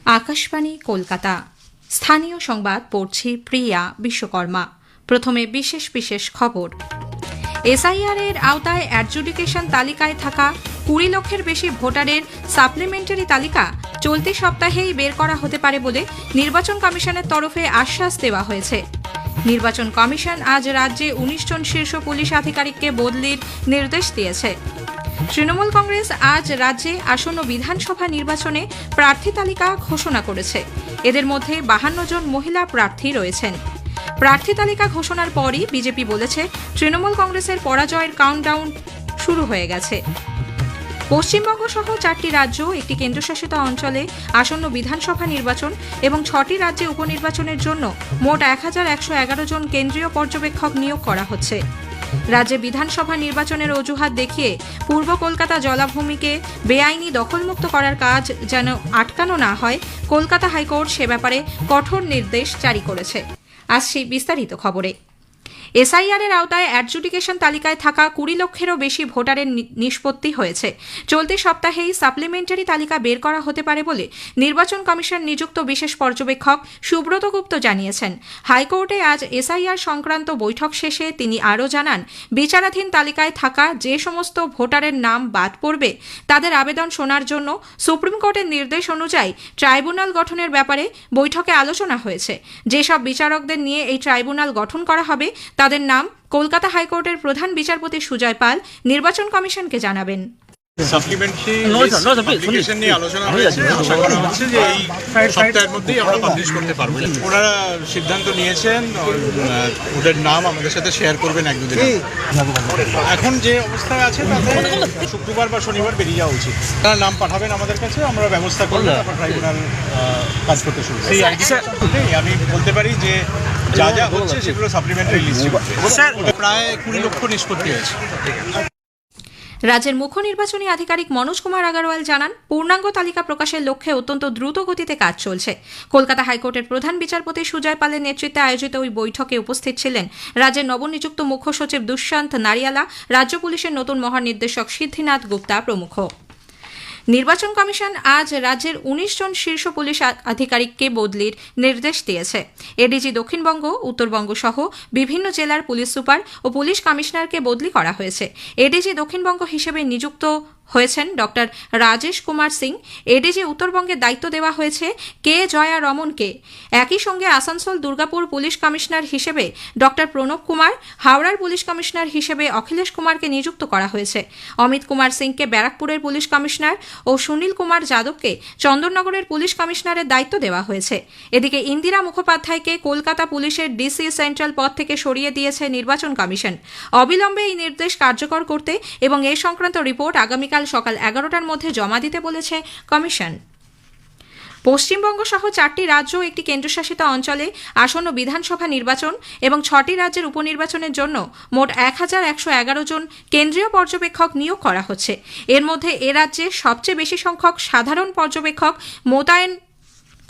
আকাশবাণী কলকাতা। স্থানীয় সংবাদ পড়ছি প্রিয়া বিশ্বকর্মা। প্রথমে বিশেষ বিশেষ খবর। এসআইআর এর আওতায় অ্যাডজুডিকেশন তালিকায় থাকা 20 লক্ষের বেশি ভোটারের সাপ্লিমেন্টারি তালিকা চলতি সপ্তাহেই বের করা হতে পারে বলে নির্বাচন কমিশনের তরফে আশ্বাস দেওয়া হয়েছে। নির্বাচন কমিশন আজ রাজ্যে 19 জন শীর্ষ পুলিশ আধিকারিককে বদলির নির্দেশ দিয়েছে। তৃণমূল কংগ্রেস আজ রাজ্যে আসন্ন বিধানসভা নির্বাচনে প্রার্থী তালিকা ঘোষণা করেছে। এদের মধ্যে 52 জন মহিলা প্রার্থী রয়েছেন। প্রার্থী তালিকা ঘোষণার পরই বিজেপি বলেছে তৃণমূল কংগ্রেসের পরাজয়ের কাউন্টডাউন শুরু হয়ে গেছে। পশ্চিমবঙ্গ সহ 4টি রাজ্য, একটি কেন্দ্রশাসিত অঞ্চলে আসন্ন বিধানসভা নির্বাচন এবং 6টি রাজ্যে উপনির্বাচনের জন্য মোট 1111 জন কেন্দ্রীয় পর্যবেক্ষক নিয়োগ করা হচ্ছে। রাজ্যে বিধানসভা নির্বাচনের অজুহাত দেখিয়ে পূর্ব কলকাতা জলাভূমিকে বেআইনি দখলমুক্ত করার কাজ যেন আটকানো না হয়, কলকাতা হাইকোর্ট সে ব্যাপারে কঠোর নির্দেশ জারি করেছে। আসছি বিস্তারিত খবরে। এসআইআর এর আওতায় অ্যাডজুডিকেশন তালিকায় থাকা 20 লক্ষেরও বেশি ভোটারের নিষ্পত্তি হয়েছে। চলতি সপ্তাহেই সাপ্লিমেন্টারি তালিকা বের করা হতে পারে বলে নির্বাচন কমিশন নিযুক্ত বিশেষ পর্যবেক্ষক সুব্রত গুপ্ত জানিয়েছেন। হাইকোর্টে আজ এসআইআর সংক্রান্ত বৈঠক শেষে তিনি আরও জানান, বিচারাধীন তালিকায় থাকা যে সমস্ত ভোটারের নাম বাদ পড়বে তাদের আবেদন শোনার জন্য সুপ্রিম কোর্টের নির্দেশ অনুযায়ী ট্রাইব্যুনাল গঠনের ব্যাপারে বৈঠকে আলোচনা হয়েছে। যেসব বিচারকদের নিয়ে এই ট্রাইব্যুনাল গঠন করা হবে তাদের নাম কলকাতা হাইকোর্টের প্রধান বিচারপতি সুজয় পাল নির্বাচন কমিশনকে জানাবেন। সাপ্লিমেন্টারি অ্যাপ্লিকেশন নিয়ে আলোচনা হয়েছে। আশা করা হচ্ছে যে এই সপ্তাহের মধ্যেই আমরা পাবলিশ করতে পারবো। ওনারা সিদ্ধান্ত নিয়েছেন, ওদের নাম আমাদের সাথে শেয়ার করবেন এক দুদিন। এখন যে অবস্থায় আছে তাতে শুক্রবার বা শনিবার বেরিয়ে যাওয়া উচিত। তারা নাম পাঠাবেন আমাদের কাছে, আমরা ব্যবস্থা করবো, তারপর ট্রাইব্যুনাল কাজ করতে শুরু করবে। সেই আইডিয়া আমি বলতে পারি যে যা যা হচ্ছে সেগুলো সাপ্লিমেন্টারি লিস্টে প্রায় 20 লক্ষ নিষ্পত্তি হয়েছে। রাজ্যের মুখ্য নির্বাচনী আধিকারিক মনোজ কুমার আগরওয়াল জানান, পূর্ণাঙ্গ তালিকা প্রকাশের লক্ষ্যে অত্যন্ত দ্রুত গতিতে কাজ চলছে। কলকাতা হাইকোর্টের প্রধান বিচারপতি সুজয় পালের নেতৃত্বে আয়োজিত ওই বৈঠকে উপস্থিত ছিলেন রাজ্যের নবনিযুক্ত মুখ্য সচিব দুষ্যন্ত নারিয়ালা, রাজ্য পুলিশের নতুন মহানির্দেশক সিদ্ধিনাথ গুপ্তা প্রমুখ। নির্বাচন কমিশন আজ রাজ্যের 19 জন শীর্ষ পুলিশ আধিকারিককে বদলির নির্দেশ দিয়েছে। এডিজি দক্ষিণবঙ্গ, উত্তরবঙ্গ সহ বিভিন্ন জেলার পুলিশ সুপার ও পুলিশ কমিশনারকে বদলি করা হয়েছে। এডিজি দক্ষিণবঙ্গ হিসেবে নিযুক্ত হয়েছেন ডক্টর রাজেশ কুমার সিং। এডিজি উত্তরবঙ্গের দায়িত্ব দেওয়া হয়েছে কে জয়া রমনকে। একই সঙ্গে আসানসোল দুর্গাপুর পুলিশ কমিশনার হিসেবে ডক্টর প্রণব কুমার, হাওড়ার পুলিশ কমিশনার হিসেবে অখিলেশ কুমারকে নিযুক্ত করা হয়েছে। অমিত কুমার সিংকে ব্যারাকপুরের পুলিশ কমিশনার ও সুনীল কুমার যাদবকে চন্দননগরের পুলিশ কমিশনারের দায়িত্ব দেওয়া হয়েছে। এদিকে ইন্দিরা মুখোপাধ্যায়কে কলকাতা পুলিশের ডিসি সেন্ট্রাল পদ থেকে সরিয়ে দিয়েছে নির্বাচন কমিশন। অবিলম্বে এই নির্দেশ কার্যকর করতে এবং এ সংক্রান্ত রিপোর্ট আগামীকাল সকাল 11টার মধ্যে জমা দিতে বলেছে কমিশন। পশ্চিমবঙ্গ সহ 4টি রাজ্য, একটি কেন্দ্রশাসিত অঞ্চলে আসন্ন বিধানসভা নির্বাচন এবং 6টি রাজ্যের উপনির্বাচনের জন্য মোট 1111 জন কেন্দ্রীয় পর্যবেক্ষক নিয়োগ করা হচ্ছে। এর মধ্যে এ রাজ্যে সবচেয়ে বেশি সংখ্যক সাধারণ পর্যবেক্ষক মোতায়েন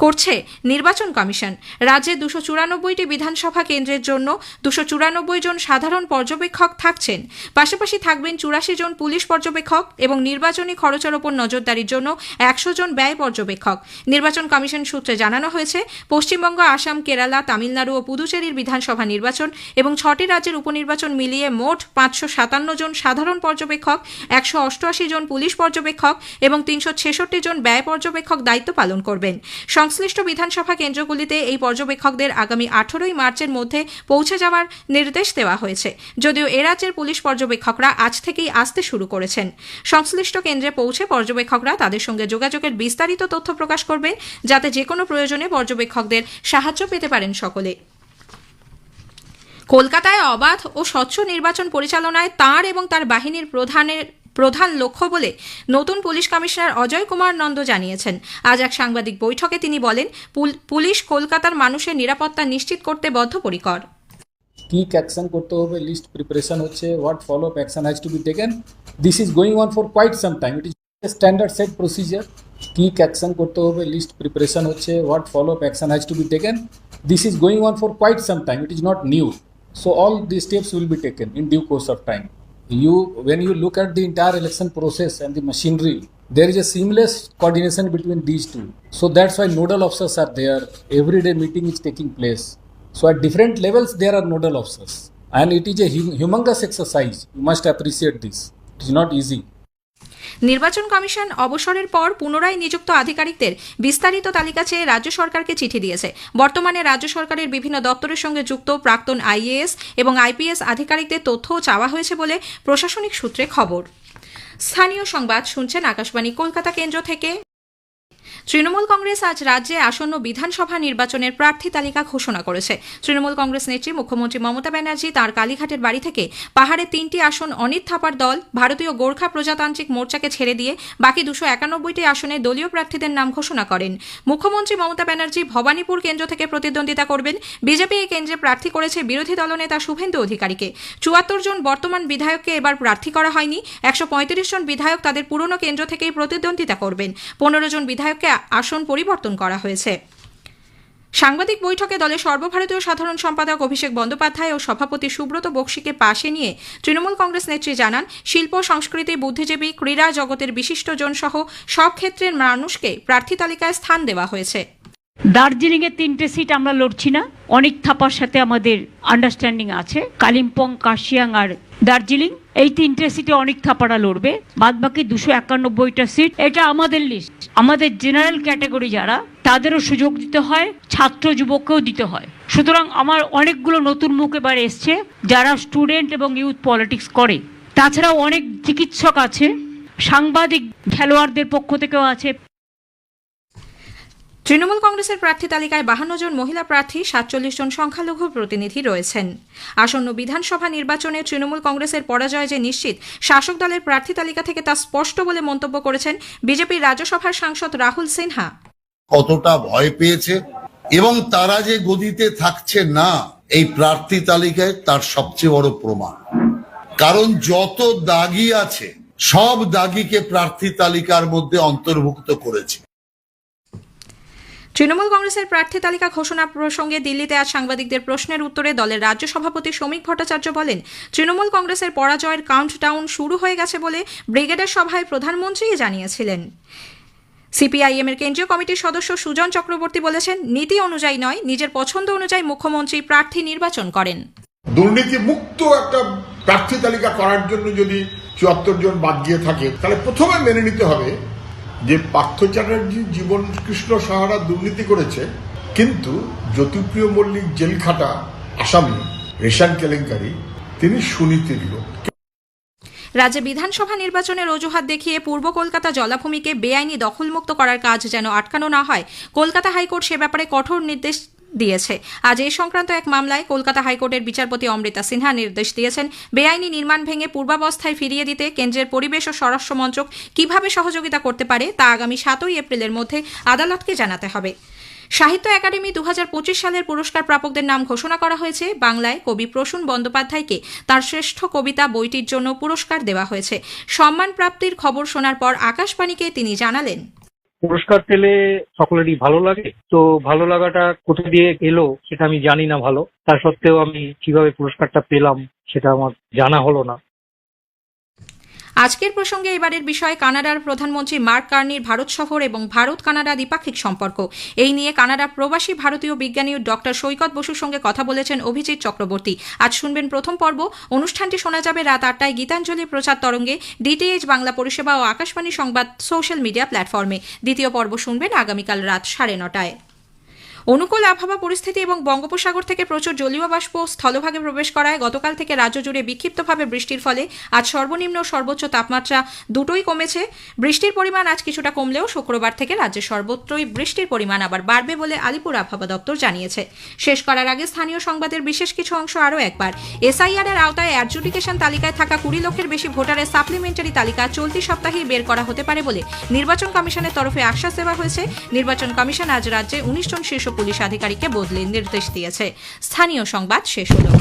করছে নির্বাচন কমিশন। রাজ্যে 294টি বিধানসভা কেন্দ্রের জন্য 294 জন সাধারণ পর্যবেক্ষক থাকছেন। পাশাপাশি থাকবেন 84 জন পুলিশ পর্যবেক্ষক এবং নির্বাচনী খরচের ওপর নজরদারির জন্য 100 জন ব্যয় পর্যবেক্ষক। নির্বাচন কমিশন সূত্রে জানানো হয়েছে, পশ্চিমবঙ্গ, আসাম, কেরালা, তামিলনাড়ু ও পুদুচেরির বিধানসভা নির্বাচন এবং 6টি রাজ্যের উপনির্বাচন মিলিয়ে মোট 557 জন সাধারণ পর্যবেক্ষক, 188 জন পুলিশ পর্যবেক্ষক এবং 366 জন ব্যয় পর্যবেক্ষক দায়িত্ব পালন করবেন। সংশ্লিষ্ট বিধানসভা কেন্দ্রগুলিতে এই পর্যবেক্ষকদের আগামী 18 মার্চের মধ্যে পৌঁছে যাওয়ার নির্দেশ দেওয়া হয়েছে। যদিও এ রাজ্যের পুলিশ পর্যবেক্ষকরা আজ থেকেই আসতে শুরু করেছেন। সংশ্লিষ্ট কেন্দ্রে পৌঁছে পর্যবেক্ষকরা তাদের সঙ্গে যোগাযোগের বিস্তারিত তথ্য প্রকাশ করবেন, যাতে যে কোনো প্রয়োজনে পর্যবেক্ষকদের সাহায্য পেতে পারেন সকলে। কলকাতায় অবাধ ও স্বচ্ছ নির্বাচন পরিচালনায় তাঁর এবং তার বাহিনীর প্রধান লক্ষ্য বলে নতুন পুলিশ কমিশনার অজয় কুমার নন্দ জানিয়েছেন। আজ এক সাংবাদিক বৈঠকে তিনি বলেন, পুলিশ কলকাতার মানুষের নিরাপত্তা নিশ্চিত করতে বদ্ধপরিকর। কি অ্যাকশন করতে হবে, লিস্ট প্রিপারেশন হচ্ছে, what follow up action has to be taken. This is going on for quite some time. It is standard set procedure. কি অ্যাকশন করতে হবে, লিস্ট প্রিপারেশন হচ্ছে, what follow up action has to be taken. This is going on for quite some time. It is not new. So all these steps will be taken in due course of time. When you look at the entire election process and the machinery There is a seamless coordination between these two. So that's why nodal officers are there. Everyday meeting is taking place. So at different levels, there are nodal officers. And it is a humongous exercise. You must appreciate this. It is not easy. নির্বাচন commission অবসরের পর পুনরায় নিযুক্ত আধিকারিকদের বিস্তারিত তালিকা চেয়ে রাজ্য সরকারকে চিঠি দিয়েছে। বর্তমানে রাজ্য সরকারের বিভিন্ন দপ্তরের সঙ্গে যুক্ত প্রাক্তন আইএএস এবং আইপিএস আধিকারিকদের তথ্যও চাওয়া হয়েছে বলে প্রশাসনিক সূত্রে খবর। স্থানীয় সংবাদ শুনছেন আকাশবাণী কলকাতা কেন্দ্র থেকে। তৃণমূল কংগ্রেস আজ রাজ্যে আসন্ন বিধানসভা নির্বাচনের প্রার্থী তালিকা ঘোষণা করেছে। তৃণমূল কংগ্রেস নেত্রী মুখ্যমন্ত্রী মমতা ব্যানার্জি তাঁর কালীঘাটের বাড়ি থেকে পাহাড়ে 3টি আসন অনিত থাপার দল ভারতীয় গোর্খা প্রজাতান্ত্রিক মোর্চাকে ছেড়ে দিয়ে বাকি 291টি আসনে দলীয় প্রার্থীদের নাম ঘোষণা করেন। মুখ্যমন্ত্রী মমতা ব্যানার্জি ভবানীপুর কেন্দ্র থেকে প্রতিদ্বন্দ্বিতা করবেন। বিজেপি এই কেন্দ্রে প্রার্থী করেছে বিরোধী দলনেতা শুভেন্দু অধিকারীকে। 74 জন বর্তমান বিধায়ককে এবার প্রার্থী করা হয়নি। 135 জন বিধায়ক তাদের পুরনো কেন্দ্র থেকেই প্রতিদ্বন্দ্বিতা করবেন। 15 জন বিধায়ককে আসন পরিবর্তন করা হয়েছে। সাংবাদিক বৈঠকে দলের সর্বভারতীয় সাধারণ সম্পাদক অভিষেক বন্দ্যোপাধ্যায় ও সভাপতি সুব্রত বক্সিকে পাশে নিয়ে তৃণমূল কংগ্রেস নেত্রী জানান, শিল্প, সংস্কৃতি, বুদ্ধিজীবী, ক্রীড়া জগতের বিশিষ্টজন সহ সব ক্ষেত্রের মানুষকে প্রার্থী তালিকায় স্থান দেওয়া হয়েছে। দার্জিলিং এর 3টে সিট আমরা লড়ছি না। অনেক থাপার সাথে আমাদের আন্ডারস্ট্যান্ডিং আছে। কালিম্পং, কার্শিয়াং আর দার্জিলিং, এই 3টে সিটে অনেক থাপারা লড়বে। বাদ বাকি 291টা সিট, এটা আমাদের লিস্ট। আমাদের জেনারেল ক্যাটাগরি যারা, তাদেরও সুযোগ দিতে হয়, ছাত্র যুবককেও দিতে হয়। সুতরাং আমার অনেকগুলো নতুন মুখ এবার এসছে যারা স্টুডেন্ট এবং ইউথ পলিটিক্স করে। তাছাড়াও অনেক চিকিৎসক আছে, সাংবাদিক, খেলোয়াড়দের পক্ষ থেকেও আছে। তৃণমূল কংগ্রেসের প্রার্থী তালিকায় 52 জন মহিলা প্রার্থী, 47 জন সংখ্যালঘু প্রতিনিধি রয়েছেন। আসন্ন বিধানসভা নির্বাচনে তৃণমূল কংগ্রেসের পরাজয় যে নিশ্চিত, শাসক দলের প্রার্থী তালিকা থেকে তা স্পষ্ট বলে মন্তব্য করেছেন বিজেপির রাজ্যসভার সাংসদ রাহুল সিনহা। কতটা ভয় পেয়েছে এবং তারা যে গদিতে থাকছে না এই প্রার্থী তালিকায়, তার সবচেয়ে বড় প্রমাণ। কারণ যত দাগি আছে সব দাগিকে প্রার্থী তালিকার মধ্যে অন্তর্ভুক্ত করেছে। তৃণমূল কংগ্রেসের প্রার্থী তালিকা ঘোষণা প্রসঙ্গে দিল্লিতে আজ সাংবাদিকদের প্রশ্নের উত্তরে দলের রাজ্য সভাপতি শ্রমিক ভট্টাচার্য বলেন, তৃণমূল কংগ্রেসের পরাজয়ের কাউন্টডাউন শুরু হয়ে গেছে বলে ব্রিগেডের সভায় প্রধানমন্ত্রী জানিয়েছিলেন। সিপিআইএম এর কেন্দ্রীয় কমিটির সদস্য সুজন চক্রবর্তী বলেছেন, নীতি অনুযায়ী নয়, নিজের পছন্দ অনুযায়ী মুখ্যমন্ত্রী প্রার্থী নির্বাচন করেন। দুর্নীতি মুক্ত একটা প্রার্থী তালিকা করার জন্য যদি 74 জন বাদ দিয়ে থাকে, তাহলে প্রথমে মেনে নিতে হবে যে পার্থ চ্যাটার্জি জীবন কৃষ্ণ সাহারা দুর্নীতি করেছে, কিন্তু জ্যোতিপ্রিয় মল্লিক জেল খাটা আসামি, রেশন কেলেঙ্কারি, তিনি সুনীতির লোক। রাজ্যে বিধানসভা নির্বাচনের অজুহাত দেখিয়ে পূর্ব কলকাতা জলাভূমিকে বেআইনি দখলমুক্ত করার কাজ যেন আটকানো না হয়, কলকাতা হাইকোর্ট সে ব্যাপারে কঠোর নির্দেশ দিয়েছে। আজ এই সংক্রান্ত এক মামলায় কলকাতা হাইকোর্টের বিচারপতি অমৃতা সিনহা নির্দেশ দিয়েছেন, বেআইনি নির্মাণ ভেঙে পূর্বাবস্থায় ফিরিয়ে দিতে কেন্দ্রের পরিবেশ ও স্বরাষ্ট্র মন্ত্রক কিভাবে সহযোগিতা করতে পারে তা আগামী 7 এপ্রিলের মধ্যে আদালতকে জানাতে হবে। সাহিত্য একাডেমি 2025 সালের পুরস্কার প্রাপকদের নাম ঘোষণা করা হয়েছে। বাংলায় কবি প্রসূন বন্দ্যোপাধ্যায়কে তার শ্রেষ্ঠ কবিতা বইটির জন্য পুরস্কার দেওয়া হয়েছে। সম্মান প্রাপ্তির খবর শোনার পর আকাশবাণীকে তিনি জানালেন, পুরস্কার পেলে সকলেরই ভালো লাগে। তো ভালো লাগাটা কোথা দিয়ে এলো সেটা আমি জানি না ভালো, তা সত্ত্বেও আমি কিভাবে পুরস্কারটা পেলাম সেটা আমার জানা হলো না। আজকের প্রসঙ্গে এবারের বিষয় কানাডার প্রধানমন্ত্রী মার্ক কার্নির ভারত সফর এবং ভারত কানাডা দ্বিপাক্ষিক সম্পর্ক। এই নিয়ে কানাডার প্রবাসী ভারতীয় বিজ্ঞানী ডক্টর সৈকত বসুর সঙ্গে কথা বলেছেন অভিজিৎ চক্রবর্তী। আজ শুনবেন প্রথম পর্ব। অনুষ্ঠানটি শোনা যাবে রাত 8টায় গীতাঞ্জলি প্রচার তরঙ্গে, ডিটিএইচ বাংলা পরিষেবা ও আকাশবাণী সংবাদ সোশ্যাল মিডিয়া প্ল্যাটফর্মে। দ্বিতীয় পর্ব শুনবেন আগামীকাল রাত 9:30টায়। অনুকূল আবহাওয়া পরিস্থিতি এবং বঙ্গোপসাগর থেকে প্রচুর জলীয় বাষ্প স্থলভাগে প্রবেশ করায় গতকাল থেকে রাজ্য জুড়ে বিক্ষিপ্তভাবে বৃষ্টির ফলে আজ সর্বনিম্ন ও সর্বোচ্চ তাপমাত্রা দুটোই কমেছে। বৃষ্টির পরিমাণ আজ কিছুটা কমলেও শুক্রবার থেকে রাজ্যের সর্বত্রই বৃষ্টির পরিমাণ আবার বাড়বে বলে আলিপুর আবহাওয়া দপ্তর জানিয়েছে। শেষ করার আগে স্থানীয় সংবাদের বিশেষ কিছু অংশ আরও একবার। এসআইআর এর আওতায় অ্যাডজুডিকেশন তালিকায় থাকা 20 লক্ষের বেশি ভোটারের সাপ্লিমেন্টারি তালিকা চলতি সপ্তাহেই বের করা হতে পারে বলে নির্বাচন কমিশনের তরফে আশ্বাস দেওয়া হয়েছে। নির্বাচন কমিশন আজ রাজ্যে 19 জন শীর্ষ পুলিশ আধিকারিককে বদলির নির্দেশ দিয়েছে। স্থানীয় সংবাদ শেষ হলো।